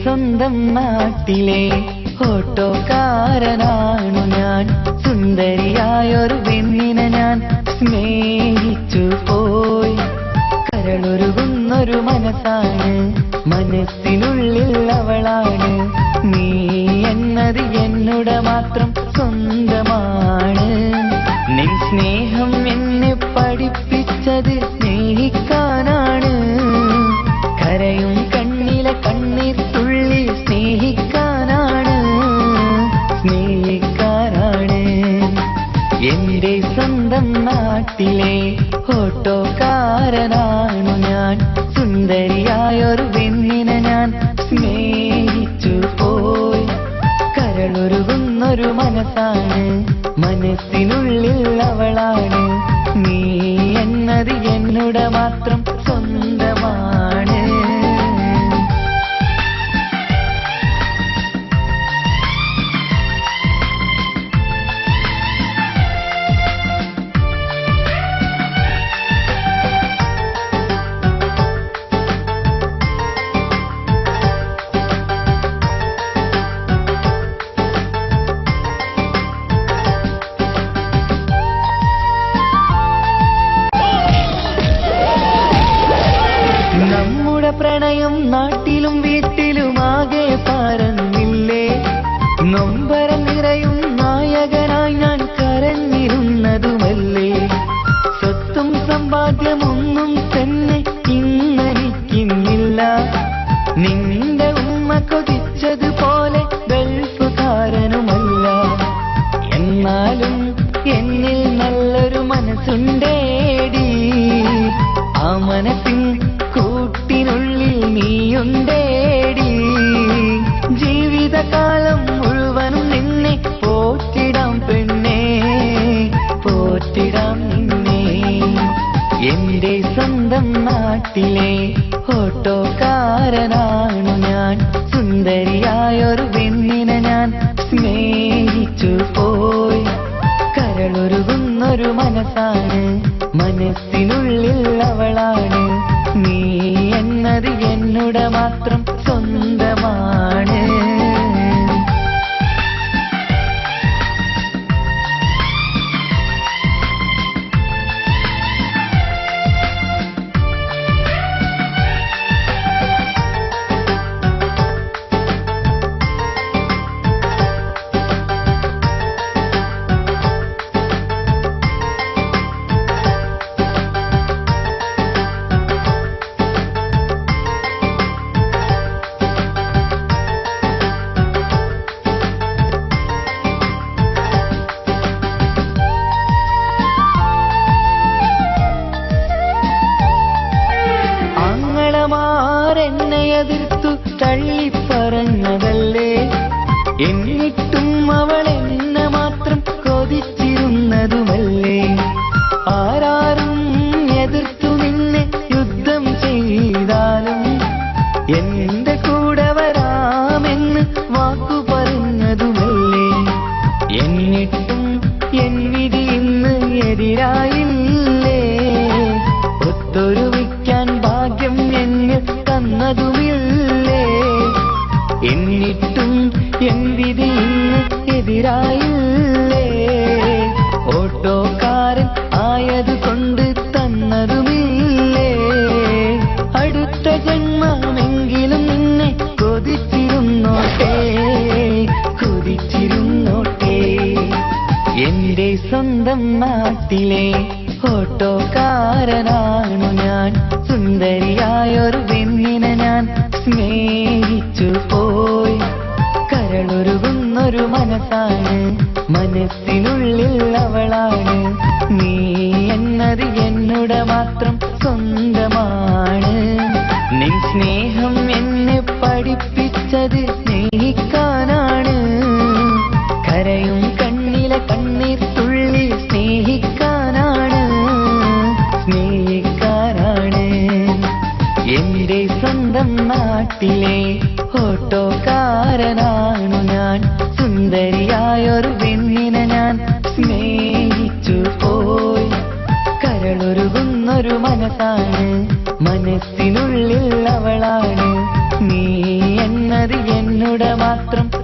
സ്വന്തം നാട്ടിലെ ഓട്ടോക്കാരനാണു ഞാൻ. സുന്ദരിയായൊരു പെണ്ണിനെ ഞാൻ സ്നേഹിച്ചു പോയി. കരളൊരുകുന്നൊരു മനസ്സാണ്, മനസ്സിനുള്ളിൽ അവളാണ്. നീ എന്നത് എന്നുടെ മാത്രം സ്വന്തമാണ്. നിൻ സ്നേഹം എന്നെ പഠിപ്പിച്ചത് സ്നേഹിക്കാനാണ്. കരയും കണ്ണിലെ കണ്ണീർ തുള്ളി സ്നേഹിക്കാനാണ്, സ്നേഹിക്കാനാണ്. എന്റെ സ്വന്തം നാട്ടിലെ ഓട്ടോക്കാരനാണു ഞാൻ. സുന്ദരിയായൊരു പെണ്ണിനെ ഞാൻ സ്നേഹിച്ചു പോയി. കരളൊരുകുന്നൊരു മനസ്സാണ്, മനസ്സിനുള്ളിൽ അവളാണ്. നീ എന്നത് എന്നുടെ മാത്രം സ്വന്തമാണ്. നമ്മുടെ പ്രണയം നാട്ടിലും വീട്ടിലുമാകെ പരന്നില്ലേ. നൊമ്പരം നിറയും നായകനായി ഞാൻ കരഞ്ഞിരുന്നതുമല്ലേ. സ്വത്തും സമ്പാദ്യമൊന്നും തന്നെ ഇന്നെനിക്കിന്നില്ല. നിന്റെ ഉമ്മ കൊതിച്ചതുപോലെ ഗൾഫുകാരനുമല്ല. എന്നാലും എന്നിൽ നല്ലൊരു മനസ്സുണ്ടേടി. ആ മനസ്സിൻ കൂട്ടിനുള്ളിൽ നീയുണ്ടേടി. ജീവിതകാലം മുഴുവനും നിന്നെ പോറ്റിടാം പെണ്ണേ, പോറ്റിടാം നിന്നെ. എന്റെ സ്വന്തം നാട്ടിലെ ഓട്ടോക്കാരനാണു ഞാൻ. സുന്ദരിയായൊരു പെണ്ണിനെ ഞാൻ സ്നേഹിച്ചു പോയി. കരളൊരുകുന്നൊരു മനസ്സാണ്, മനസ്സിനുള്ളിൽ അവളാണ്. നീ എന്നത് എന്നുടെ മാത്രം സ്വന്തമാണ്. എന്നെ എതിർത്തു തള്ളിപ്പറഞ്ഞതല്ലേ. എന്നിട്ടും അവൾ എന്നെ മാത്രം കൊതിച്ചിരുന്നതുമല്ലേ. ആരാരും എതിർത്തു നിന്നെ യുദ്ധം ചെയ്താലും എന്റെ കൂടെ വരാമെന്ന് വാക്കു പറഞ്ഞതുമല്ലേ. എന്നിട്ടും എൻ വിധി ഇന്ന് എതിരായില്ലേ. ഒത്തൊരുമിക്കാൻ ഭാഗ്യം എന്നിൽ തന്നതുമില്ലേ. എന്നിട്ടും എൻ വിധി ഇന്ന് എതിരായില്ലേ. ഓട്ടോക്കാരൻ ആയതുകൊണ്ട് തന്നതുമില്ലേ. അടുത്ത ജന്മമെങ്കിലും നിന്നെ കൊതിച്ചിരുന്നോട്ടെ, കൊതിച്ചിരുന്നോട്ടെ. എന്റെ സ്വന്തം നാട്ടിലെ ഓട്ടോക്കാരനാണു ഞാൻ. സുന്ദരിയായൊരു പെണ്ണിനെ ഞാൻ സ്നേഹിച്ചു പോയി. കരളൊരുകുന്നൊരു മനസ്സാണ്, മനസ്സിനുള്ളിൽ അവളാണ്. നീ എന്നത് എന്നുടെ മാത്രം സ്വന്തമാണ്. നിൻ സ്നേഹം എന്നെ പഠിപ്പിച്ചത് സ്നേഹിക്കാനാണ്. കരയും കണ്ണിലെ കണ്ണീർ തുള്ളി സ്നേഹിക്കാനാണ്, സ്നേഹിക്കാനാണ്. എന്റെ സ്വന്തം നാട്ടിലെ ഓട്ടോക്കാരനാണു ഞാൻ. സുന്ദരിയായൊരു പെണ്ണിനെ ഞാൻ സ്നേഹിച്ചു പോയി. കരളൊരുകുന്നൊരു മനസ്സാണ്, മനസ്സിനുള്ളിൽ അവളാണ്. നീ എന്നത് നിന്നുടെ മാത്രം